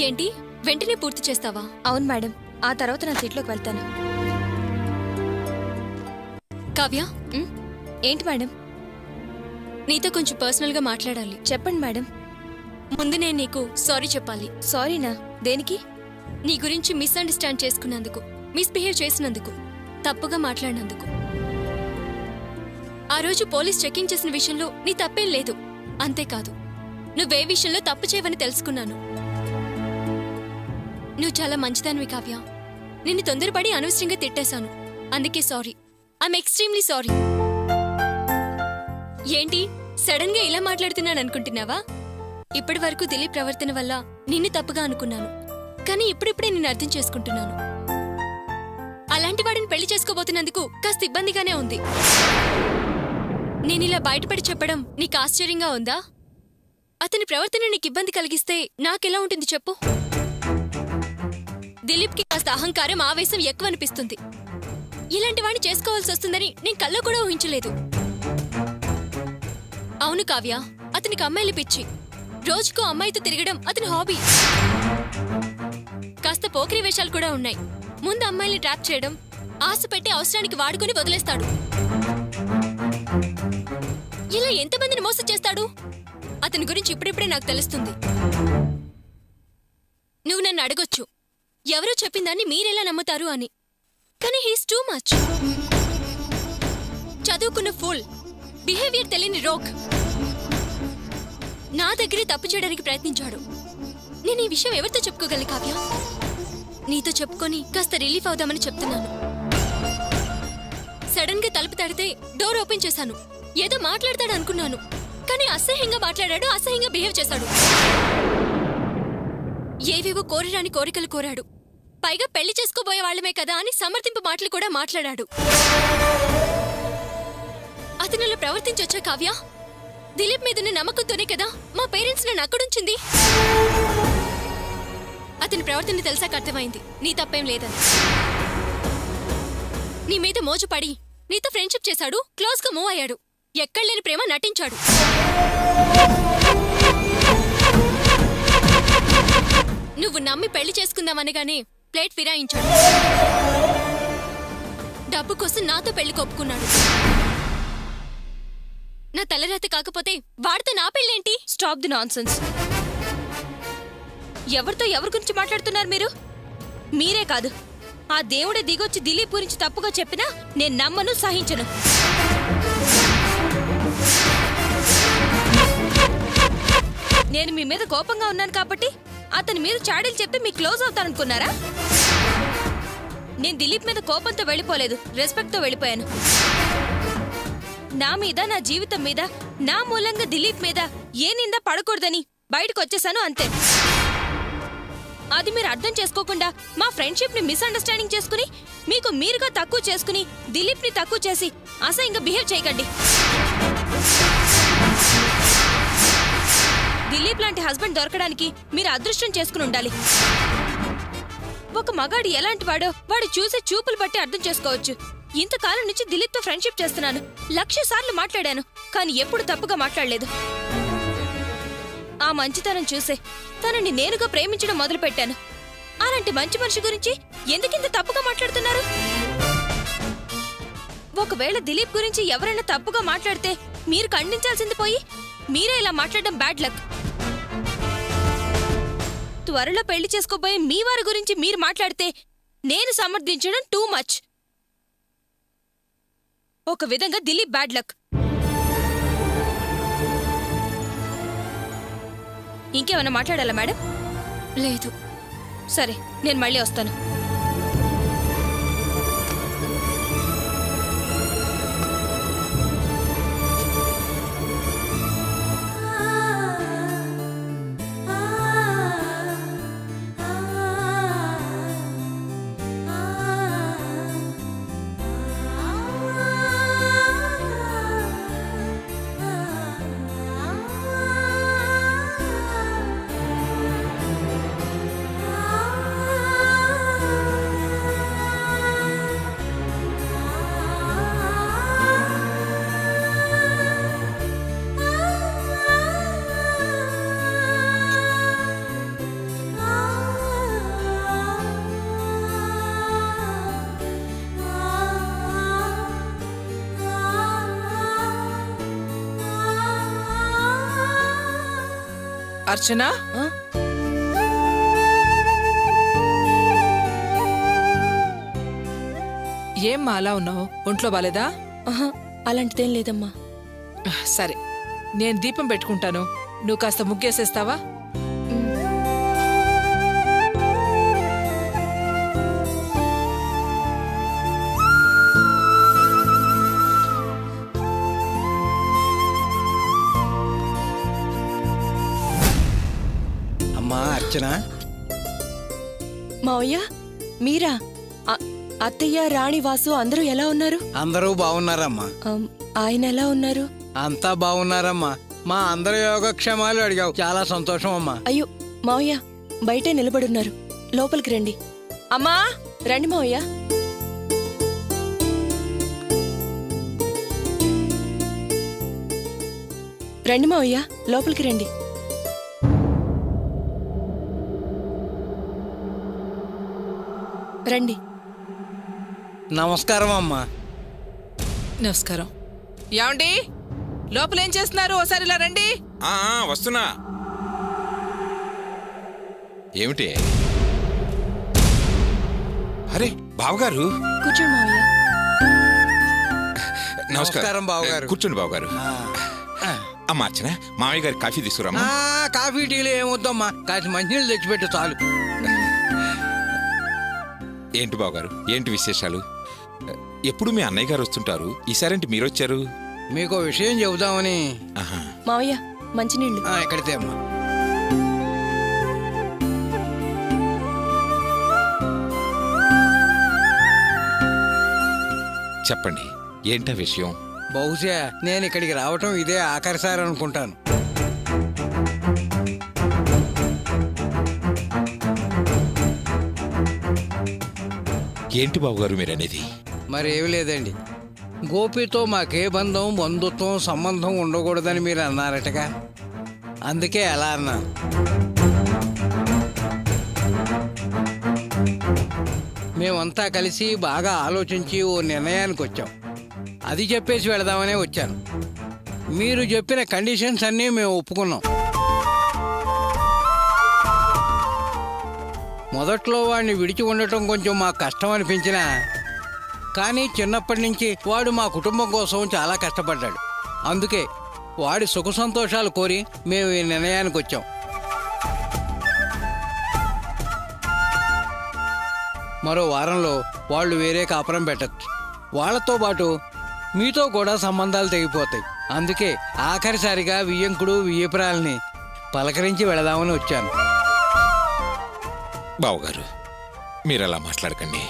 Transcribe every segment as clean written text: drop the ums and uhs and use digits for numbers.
ఏంటి వెంటనే పూర్తి చేస్తావా? అవును మేడం, ఆ తర్వాత నా సీట్లోకి వెళ్తాను. కావ్య, ఏంటి మేడం? నీతో కొంచెం పర్సనల్గా మాట్లాడాలి. చెప్పండి మేడం. ముందు నేను నీకు సారీ చెప్పాలి. సారీనా? దేనికి? నీ గురించి మిస్అండర్స్టాండ్ చేసుకున్నందుకు, మిస్బిహేవ్ చేసినందుకు, తప్పుగా మాట్లాడినందుకు. ఆ రోజు పోలీస్ చెకింగ్ చేసిన విషయంలో నీ తప్పేం లేదు. అంతేకాదు, నువ్వే విషయంలో తప్పు చేయవని తెలుసుకున్నాను. నువ్వు చాలా మంచిదానివి కావ్య. నిన్ను తొందరపడి అనవసరంగా తిట్టేశాను. అందుకే సారీ. I'm extremely sorry. ఏంటి సడన్ గా ఇలా మాట్లాడుతున్నాను అనుకుంటున్నావా? ఇప్పటి వరకు దిలీప్ ప్రవర్తన వల్ల నిన్ను తప్పుగా అనుకున్నాను. కానీ ఇప్పుడిప్పుడే నిన్ను అర్థం చేసుకుంటున్నాను. అలాంటి వాడిని పెళ్లి చేసుకోబోతున్నందుకు కాస్త ఇబ్బందిగానే ఉంది. నేనిలా బయటపడి చెప్పడం నీకు ఆశ్చర్యంగా ఉందా? అతని ప్రవర్తన నీకు ఇబ్బంది కలిగిస్తే నాకెలా ఉంటుంది చెప్పు? దిలీప్కి కాస్త అహంకారం, ఆవేశం ఎక్కువ అనిపిస్తుంది. ఇలాంటి వాడిని చేసుకోవాల్సి వస్తుందని నేను కల్లో కూడా ఊహించలేదు. అవును కావ్య, అతనికి అమ్మాయిలు పిచ్చి. రోజుకో అమ్మాయితో తిరగడం అతని హాబీ. కాస్త పోకిరి వేషాలు కూడా ఉన్నాయి. ముందు అమ్మాయిల్ని ట్రాప్ చేయడం, ఆశ పెట్టి అవసరానికి వాడుకొని వదిలేస్తాడు. ఇలా ఎంతమందిని మోసం చేస్తాడు? అతని గురించి ఇప్పుడిప్పుడే నాకు తెలుస్తుంది. నువ్వు నన్ను అడగొచ్చు, ఎవరో చెప్పిందాన్ని మీరెలా నమ్ముతారు అని. కానీ హీస్ టూ మచ్. చదువుకున్న ఫూల్, బిహేవియర్ తెలియని రోగ్. నా దగ్గరే తప్పు చేయడానికి ప్రయత్నించాడు. నేను ఈ విషయం ఎవరితో చెప్పుకోగలను కావ్య? నీతో చెప్పుకొని కాస్త రిలీఫ్ అవుదామని చెప్తున్నాను. సడన్ గా తలుపు తడితే డోర్ ఓపెన్ చేశాను. ఏదో మాట్లాడతాడు అనుకున్నాను, కానీ అసహ్యంగా మాట్లాడాడు, అసహ్యంగా బిహేవ్ చేశాడు. ఏవేవో కోరరాని కోరికలు కోరాడు. పైగా పెళ్లి చేసుకోబోయే వాళ్ళమే కదా అని సమర్థింపు మాటలు కూడా మాట్లాడాడు. అతనిలో ప్రవర్తించొచ్చా కావ్య? దిలీప్ మీదున్న నమ్మకంతోనే కదా మా పేరెంట్స్ నన్ను అక్కడుంచింది. అతని ప్రవర్తన తెలిసాక అర్థమైంది నీ తప్పేం లేదని. నీ మీద మోజుపడి నీతో ఫ్రెండ్షిప్ చేశాడు, క్లోజ్ గా మూవ్ అయ్యాడు. ఎక్కడలేని ప్రేమ నటించాడు. నువ్వు నమ్మి పెళ్లి చేసుకుందామనగానే ప్లేట్ ఫిరాయించాడు. డబ్బు కోసం నాతో పెళ్లి కొప్పుకున్నాడు. నా తలరాత కాకపోతే వాడితో నా పెళ్ళేంటి? Stop the nonsense. ఎవరితో ఎవరి గురించి మాట్లాడుతున్నారు మీరు? మీరే కాదు, ఆ దేవుడే దిగొచ్చి దిలీప్ గురించి తప్పుగా చెప్పినా నేను నమ్మను, సహించను. నేను మీ మీద కోపంగా ఉన్నాను కాబట్టి అతని మీద చాడీలు చెప్పి మీ క్లోజ్ అవుతాననుకున్నారా? నేను దిలీప్ మీద కోపంతో వెళ్ళిపోలేదు, రెస్పెక్ట్తో వెళ్ళిపోయాను. నా మీద, నా జీవితం మీద, నా మూలంగా దిలీప్ మీద ఏ నింద పడకూడదని బయటకు వచ్చేసాను, అంతే. అది మీరు అర్థం చేసుకోకుండా మా ఫ్రెండ్షిప్ ని మిస్అండర్స్టాండింగ్ చేసుకుని, మీకు మీరుగా తక్కువ చేసుకుని దిలీప్ ని తక్కువ చేసి అసహ్యంగా బిహేవ్ చేయకండి. దిలీప్ లాంటి హస్బెండ్ దొరకడానికి మీరు అదృష్టం చేసుకుని ఉండాలి. ఒక మగాడు ఎలాంటి వాడో వాడు చూసే చూపులు బట్టి అర్థం చేసుకోవచ్చు. ఇంతకాలం నుంచి దిలీప్తో ఫ్రెండ్షిప్ చేస్తున్నాను, 1,00,000 సార్లు మాట్లాడాను, కానీ ఎప్పుడు తప్పుగా మాట్లాడలేదు. ఆ మంచితనం చూసే తనని నేనుగా ప్రేమించడం మొదలుపెట్టాను. అలాంటి మంచి మనిషి గురించి ఎందుకింత తప్పుగా మాట్లాడుతున్నారు? ఒకవేళ దిలీప్ గురించి ఎవరైనా తప్పుగా మాట్లాడితే మీరు ఖండించాల్సింది పోయి మీరే ఇలా మాట్లాడడం బ్యాడ్ లక్. త్వరలో పెళ్లి చేసుకోబోయే మీ వారి గురించి మీరు మాట్లాడితే నేను సమర్థించడం టూ మచ్. ఒక విధంగా దిలీప్ బ్యాడ్ లక్. ఇంకేమైనా మాట్లాడాలా మేడం? లేదు. సరే, నేను మళ్ళీ వస్తాను. అర్చన ఆ? ఏమ్మా అలా ఉన్నావు? ఒంట్లో బాలేదా? ఆహా, అలాంటిదేం లేదమ్మా. సరే, నేను దీపం పెట్టుకుంటాను. నువ్వు కాస్త ముగ్గేసేస్తావా? అమ్మా అర్చన, మావయ్య మీరా? అత్తయ్య, రాణి, వాసు అందరూ ఎలా ఉన్నారు? అందరూ బాగున్నారమ్మా. ఆయన ఎలా ఉన్నారు? అంతా బాగున్నారమ్మా. మా అందరి యోగక్షేమాలు అడిగావు, చాలా సంతోషం అమ్మా. అయ్యో మావయ్య, బయటే నిలబడున్నారు, లోపలికి రండి. అమ్మా రండి మావయ్య. రండి మావయ్య, లోపలికి రండి. రండి. నమస్కారం అమ్మా. నమస్కారం. ఏమండి, లోపలేం చేస్తున్నారు? ఓసారి ఇలా రండి. వస్తున్నా. ఏమిటి? అరే బావగారు, కూర్చోండి మావయ్య. నమస్కారం బావగారు. కూర్చోండి బావగారు. అమ్మ అర్చన, మామయ్య గారి కాఫీ తీసుకురామ్మా. కాఫీ టీలు ఏమొద్దమ్మా, కాసి మంచినీళ్ళు తెచ్చిపెట్టు చాలు. ఏంటి బావగారు, ఏంటి విశేషాలు? ఎప్పుడు మీ అన్నయ్య గారు వస్తుంటారు, ఈసారేంటి మీరొచ్చారు? మీకు విషయం చెబుదామని. ఆహా. మావయ్య మంచినీళ్ళు. ఎక్కడితే అమ్మా. చెప్పండి, ఏంటా విషయం? బహుశా నేను ఇక్కడికి రావటం ఇదే ఆఖరిసారి అనుకుంటాను. ఏంటి బావగారు మీరనేది? మరేమి లేదండి, గోపితో మాకే బంధం, బంధుత్వం, సంబంధం ఉండకూడదని మీరు అన్నారటగా, అందుకే అలా అన్నాను. మేమంతా కలిసి బాగా ఆలోచించి ఓ నిర్ణయానికి వచ్చాం. అది చెప్పేసి వెళదామనే వచ్చాను. మీరు చెప్పిన కండిషన్స్ అన్నీ మేము ఒప్పుకున్నాం. మొదట్లో వాడిని విడిచి ఉండటం కొంచెం మాకు కష్టం అనిపించినా, కానీ చిన్నప్పటి నుంచి వాడు మా కుటుంబం కోసం చాలా కష్టపడ్డాడు. అందుకే వాడి సుఖ సంతోషాలు కోరి మేము ఈ నిర్ణయానికి వచ్చాం. మరో వారంలో వాళ్ళు వేరే కాపురం పెట్టచ్చు. వాళ్లతో పాటు మీతో కూడా సంబంధాలు తెగిపోతాయి. అందుకే ఆఖరిసారిగా వియ్యంకుడు వియ్యపురాల్ని పలకరించి వెళదామని వచ్చాను. బావగారు, మీరలా మాట్లాడకండి,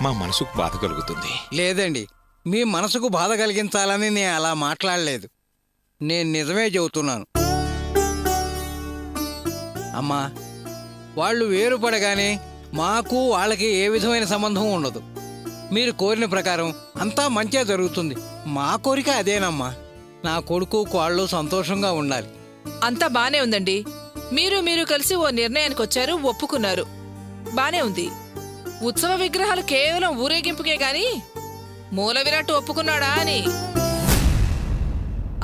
మా మనసుకు బాధ కలుగుతుంది. లేదండి, మీ మనసుకు బాధ కలిగించాలని నేను అలా మాట్లాడలేదు. నేను నిజమే చెబుతున్నాను. అమ్మా, వాళ్ళు వేరుపడగానే మాకు వాళ్ళకి ఏ విధమైన సంబంధం ఉండదు. మీరు కోరిన ప్రకారం అంతా మంచిగా జరుగుతుంది. మా కోరిక అదేనమ్మా. నా కొడుకు కోళ్ళు సంతోషంగా ఉండాలి. అంతా బానే ఉందండి. మీరు కలిసి ఓ నిర్ణయానికి వచ్చారు, ఒప్పుకున్నారు, బానే ఉంది. ఉత్సవ విగ్రహాలు కేవలం ఊరేగింపుకే గాని మూల విరాట్ ఒప్పుకున్నాడా అని.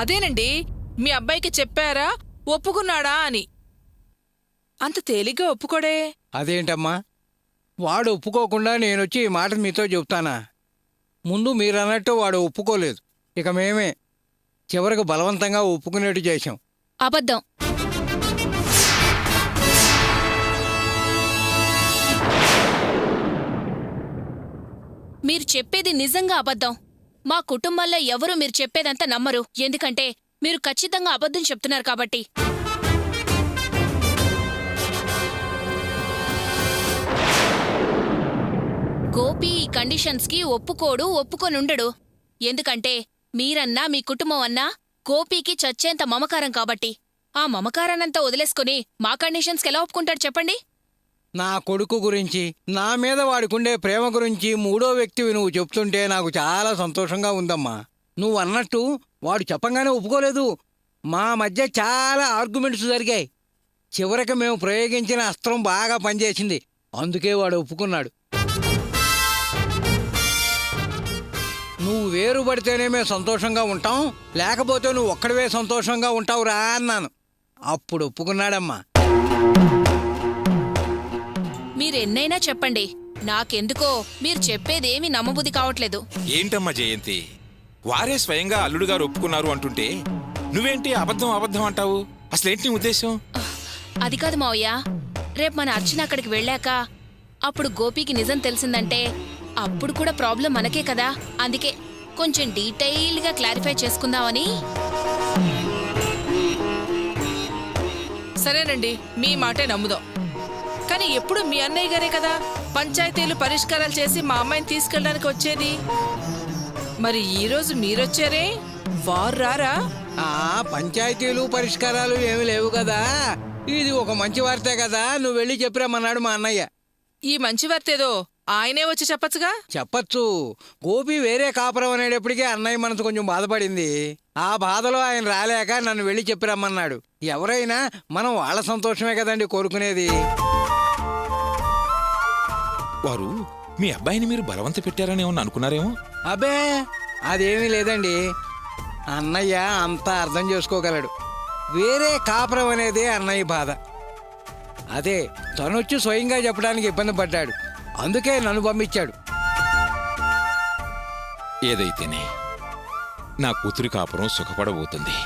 అదేనండి, మీ అబ్బాయికి చెప్పారా, ఒప్పుకున్నాడా అని? అంత తేలిగ్గా ఒప్పుకోడే. అదేంటమ్మా, వాడు ఒప్పుకోకుండా నేనొచ్చి ఈ మాట మీతో చెప్తానా? ముందు మీరన్నట్టు వాడు ఒప్పుకోలేదు. ఇక మేమే చివరకు బలవంతంగా ఒప్పుకునేట్టు చేశాం. అబద్ధం. మీరు చెప్పేది నిజంగా అబద్ధం. మా కుటుంబంలో ఎవరూ మీరు చెప్పేదంతా నమ్మరు. ఎందుకంటే మీరు ఖచ్చితంగా అబద్ధం చెప్తున్నారు కాబట్టి. గోపి ఈ కండిషన్స్కి ఒప్పుకోనుండడు. ఎందుకంటే మీరన్నా మీ కుటుంబం అన్నా గోపీకి చచ్చేంత మమకారం కాబట్టి. ఆ మమకారాన్నంతా వదిలేసుకుని మా కండిషన్స్కి ఎలా ఒప్పుకుంటాడు చెప్పండి? నా కొడుకు గురించి, నా మీద వాడికుండే ప్రేమ గురించి మూడో వ్యక్తివి నువ్వు చెప్తుంటే నాకు చాలా సంతోషంగా ఉందమ్మా. నువ్వు అన్నట్టు వాడు చెప్పంగానే ఒప్పుకోలేదు. మా మధ్య చాలా ఆర్గ్యుమెంట్స్ జరిగాయి. చివరికి మేము ప్రయోగించిన అస్త్రం బాగా పనిచేసింది. అందుకే వాడు ఒప్పుకున్నాడు. నువ్వు వేరుపడితేనే మేము సంతోషంగా ఉంటాం, లేకపోతే నువ్వు ఒక్కడివే సంతోషంగా ఉంటావురా అన్నాను. అప్పుడు ఒప్పుకున్నాడమ్మా. మీరెన్నైనా చెప్పండి, నాకెందుకో మీరు చెప్పేదేమీ నమ్మబుద్ధి కావట్లేదు. ఏంటమ్మా జయంతి, వారే స్వయంగా అల్లుడు గారు ఒప్పుకున్నారు అంటుంటే నువ్వేంటి అబద్ధం అబద్ధం అంటావు? అసలేంటి నీ ఉద్దేశం? అది కాదు మావయ్య, రేపు మన అర్చన అక్కడికి వెళ్ళాక అప్పుడు గోపికి నిజం తెలిసిందంటే అప్పుడు కూడా ప్రాబ్లం మనకే కదా. అందుకే కొంచెం డీటెయిల్గా క్లారిఫై చేసుకుందామని. సరేనండి, మీ మాటే నమ్ముదాం. కానీ ఎప్పుడు మీ అన్నయ్య గారే కదా పంచాయతీలు పరిష్కారాలు చేసి మా అమ్మాయిని తీసుకెళ్ళడానికి వచ్చేది. మరి ఈరోజు మీరొచ్చారే, వారు రారా? పంచాయతీలు పరిష్కారాలు ఏమి లేవు కదా. ఇది ఒక మంచి వార్తే కదా, నువ్వు వెళ్ళి చెప్పిరమ్మన్నాడు మా అన్నయ్య. ఈ మంచి వార్తేదో ఆయనే వచ్చి చెప్పచ్చుగా. చెప్పచ్చు. గోపి వేరే కాపురం అనేటప్పటికీ అన్నయ్య మనసు కొంచెం బాధపడింది. ఆ బాధలో ఆయన రాలేక నన్ను వెళ్ళి చెప్పిరమ్మన్నాడు. ఎవరైనా మనం వాళ్ళ సంతోషమే కదండి కోరుకునేది. వారు మీ అబ్బాయిని మీరు బలవంత పెట్టారని ఏమన్నా అనుకున్నారేమో? అబ్బే అదేమీ లేదండి. అన్నయ్య అంతా అర్థం చేసుకోగలడు. వేరే కాపురం అనేదే అన్నయ్య బాధ. అదే తనొచ్చి స్వయంగా చెప్పడానికి ఇబ్బంది పడ్డాడు. అందుకే నన్ను పంపించాడు. ఏదైతేనే నా కూతురి కాపురం సుఖపడబోతుంది.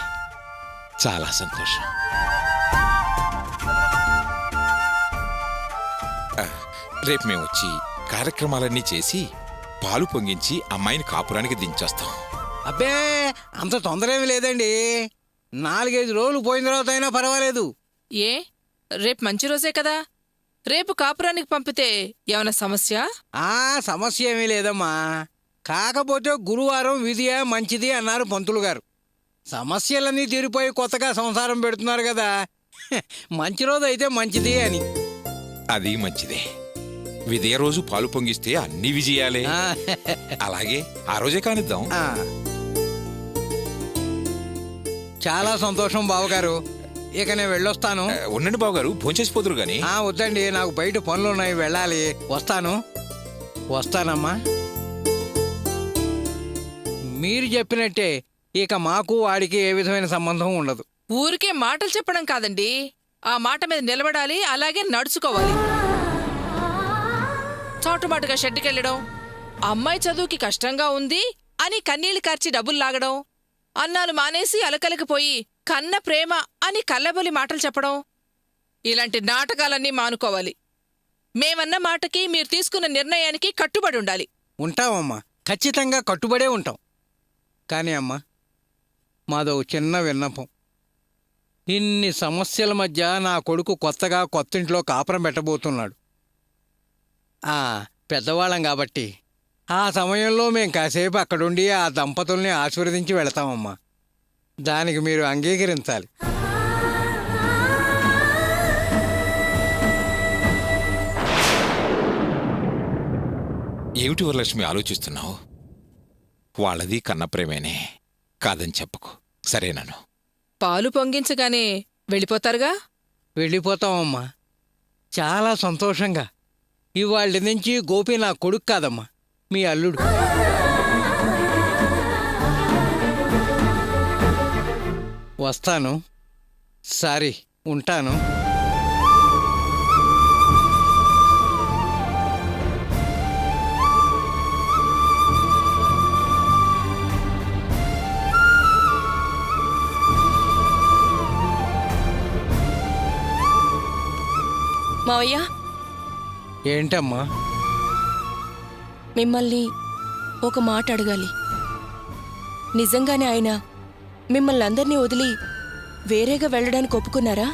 చాలా సంతోషం. రేపు మేము వచ్చి కార్యక్రమాలన్నీ చేసి పాలు పొంగించి అమ్మాయిని కాపురానికి దించేస్తాం. అబ్బే అంత తొందర ఏమి లేదండి. 4-5 రోజులు పోయిన తర్వాత అయినా పర్వాలేదు. ఏ, రేపు మంచి రోజే కదా. రేపు కాపురానికి పంపితే ఏమైనా సమస్య? సమస్య ఏమీ లేదమ్మా. కాకపోతే గురువారం విధియా మంచిది అన్నారు పంతులు గారు. సమస్యలన్నీ తీరిపోయి కొత్తగా సంసారం పెడుతున్నారు కదా, మంచి రోజు అయితే మంచిది అని. అది మంచిదే. విజయ రోజు పాలు పొంగిస్తే అన్ని విజయాలే. అలాగే ఆ రోజే కానిద్దాం. చాలా సంతోషం బావగారు. ఇక నేను వెళ్ళొస్తాను. ఉండండి బావగారు, భోంచేసిపోదురు గాని. వద్దండి, నాకు బయట పనులున్నాయి, వెళ్ళాలి. వస్తానమ్మా. మీరు చెప్పినట్టే ఇక మాకు వాడికి ఏ విధమైన సంబంధం ఉండదు. ఊరికే మాటలు చెప్పడం కాదండి, ఆ మాట మీద నిలబడాలి, అలాగే నడుచుకోవాలి. చాటుమాటుగా షెడ్డుకెళ్ళడం, అమ్మాయి చదువుకి కష్టంగా ఉంది అని కన్నీళ్లు కార్చి డబ్బులు లాగడం, అన్నాలు మానేసి అలకలకిపోయి కన్న ప్రేమ అని కల్లబొలి మాటలు చెప్పడం, ఇలాంటి నాటకాలన్నీ మానుకోవాలి. మేమన్న మాటకి మీరు తీసుకున్న నిర్ణయానికి కట్టుబడి ఉండాలి. ఉంటామమ్మా, ఖచ్చితంగా కట్టుబడే ఉంటాం. కానీ అమ్మా, మాదో చిన్న విన్నపం. ఇన్ని సమస్యల మధ్య నా కొడుకు కొత్తగా కొత్తింట్లో కాపురం పెట్టబోతున్నాడు. పెద్దవాళ్ళం కాబట్టి ఆ సమయంలో మేం కాసేపు అక్కడుండి ఆ దంపతుల్ని ఆశీర్వదించి వెళతామమ్మా. దానికి మీరు అంగీకరించాలి. ఏమిటి వరలక్ష్మి ఆలోచిస్తున్నావు? వాళ్ళది కన్నప్రేమేనే, కాదని చెప్పకు, సరేనను. పాలు పొంగించగానే వెళ్ళిపోతారుగా? వెళ్ళిపోతామమ్మా, చాలా సంతోషంగా. ఇవాళ్ళ నుంచి గోపి నా కొడుకు కాదమ్మా, మీ అల్లుడు. వస్తాను. సారీ, ఉంటాను. మావయ్య, ఏంటమ్మా? మిమ్మల్ని ఒక మాట అడగాలి. నిజంగానే ఆయన మిమ్మల్ని అందరినీ వదిలి వేరేగా వెళ్ళడానికి ఒప్పుకున్నారా?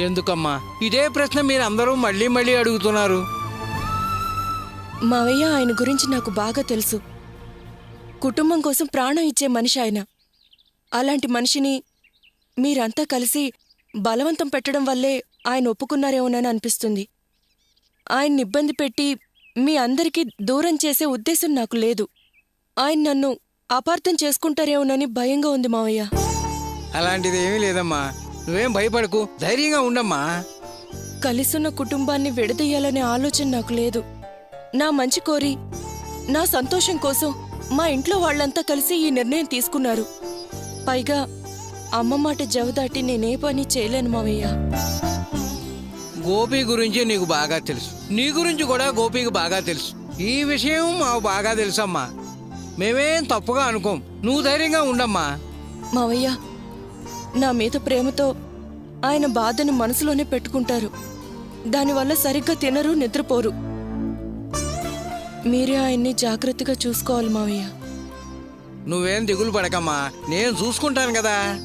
ఎందుకమ్మా ఇదే ప్రశ్న మీరందరూ మళ్ళీ మళ్ళీ అడుగుతున్నారు? మావయ్య, ఆయన గురించి నాకు బాగా తెలుసు. కుటుంబం కోసం ప్రాణం ఇచ్చే మనిషి ఆయన. అలాంటి మనిషిని మీరంతా కలిసి బలవంతం పెట్టడం వల్లే ఆయన ఒప్పుకున్నారేమోనని అనిపిస్తుంది. ఆయన్ని ఇబ్బంది పెట్టి మీ అందరికీ దూరం చేసే ఉద్దేశం నాకు లేదు. ఆయన నన్ను అపార్థం చేసుకుంటారేమోనని భయంగా ఉంది మావయ్య. అలాంటిది ఏమీ లేదమ్మా, నువ్వేం భయపడకు, ధైర్యంగా ఉండమ్మా. కలిసున్న కుటుంబాన్ని విడదీయాలనే ఆలోచన నాకు లేదు. నా మంచి కోరి, నా సంతోషం కోసం మా ఇంట్లో వాళ్ళంతా కలిసి ఈ నిర్ణయం తీసుకున్నారు. పైగా అమ్మ మాట జవదాటి నేనే పని చేయలేను మావయ్య. గోపి గురించి నీకు బాగా తెలుసు, నీ గురించి కూడా గోపికి బాగా తెలుసు. ఈ విషయం మాకు బాగా తెలుసమ్మా. మేమేం తప్పుగా అనుకోం. నువ్వు ధైర్యంగా ఉండమ్మా. మావయ్య, నా మీద ప్రేమతో ఆయన బాధను మనసులోనే పెట్టుకుంటారు. దానివల్ల సరిగ్గా తినరు, నిద్రపోరు. మీరే ఆయన్ని జాగ్రత్తగా చూసుకోవాలి మావయ్య. నువ్వేం దిగులు పడకమ్మా, నేను చూసుకుంటాను కదా.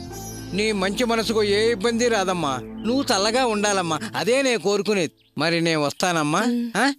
నీ మంచి మనసుకు ఏ ఇబ్బంది రాదమ్మా. నువ్వు చల్లగా ఉండాలమ్మా, అదే నేను కోరుకునేది. మరి నేను వస్తానమ్మా. ఆ?